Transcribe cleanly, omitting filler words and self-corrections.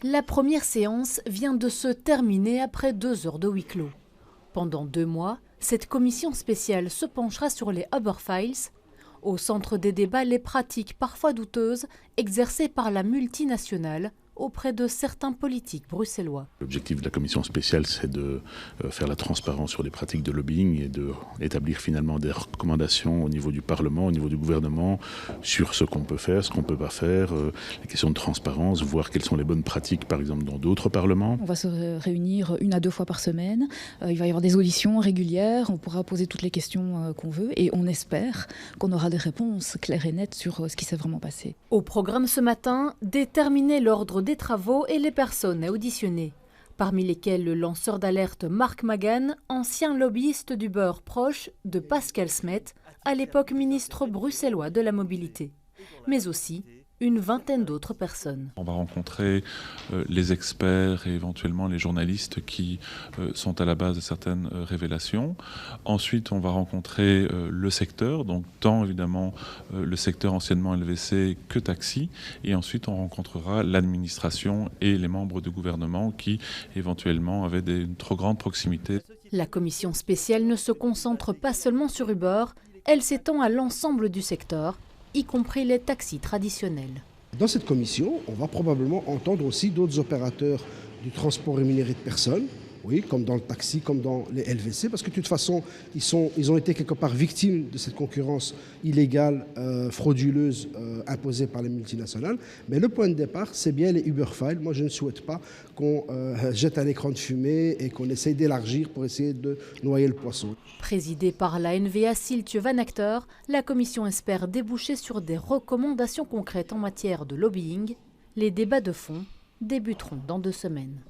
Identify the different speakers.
Speaker 1: La première séance vient de se terminer après 2 heures de huis clos. Pendant 2 mois, cette commission spéciale se penchera sur les Uber Files. Au centre des débats, les pratiques parfois douteuses exercées par la multinationale auprès de certains politiques bruxellois.
Speaker 2: L'objectif de la commission spéciale, c'est de faire la transparence sur les pratiques de lobbying et d'établir finalement des recommandations au niveau du Parlement, au niveau du gouvernement, sur ce qu'on peut faire, ce qu'on ne peut pas faire, les questions de transparence, voir quelles sont les bonnes pratiques, par exemple, dans d'autres parlements.
Speaker 3: On va se réunir 1 à 2 fois par semaine. Il va y avoir des auditions régulières. On pourra poser toutes les questions qu'on veut et on espère qu'on aura des réponses claires et nettes sur ce qui s'est vraiment passé.
Speaker 1: Au programme ce matin, déterminer l'ordre des travaux et les personnes à auditionner, parmi lesquelles le lanceur d'alerte Marc Magan, ancien lobbyiste du beurre proche de Pascal Smet, à l'époque ministre bruxellois de la mobilité, mais aussi une vingtaine d'autres personnes.
Speaker 4: On va rencontrer les experts et éventuellement les journalistes qui sont à la base de certaines révélations. Ensuite, on va rencontrer le secteur, donc tant évidemment le secteur anciennement LVC que taxi. Et ensuite, on rencontrera l'administration et les membres du gouvernement qui éventuellement avaient une trop grande proximité.
Speaker 1: La commission spéciale ne se concentre pas seulement sur Uber, elle s'étend à l'ensemble du secteur, y compris les taxis traditionnels.
Speaker 5: Dans cette commission, on va probablement entendre aussi d'autres opérateurs du transport rémunéré de personnes, oui, comme dans le taxi, comme dans les LVC, parce que de toute façon, ils ont été quelque part victimes de cette concurrence illégale, frauduleuse, imposée par les multinationales. Mais le point de départ, c'est bien les Uber Files. Moi, je ne souhaite pas qu'on jette un écran de fumée et qu'on essaye d'élargir pour essayer de noyer le poisson.
Speaker 1: Présidée par la NVA Siltje Van Acter, la commission espère déboucher sur des recommandations concrètes en matière de lobbying. Les débats de fond débuteront dans 2 semaines.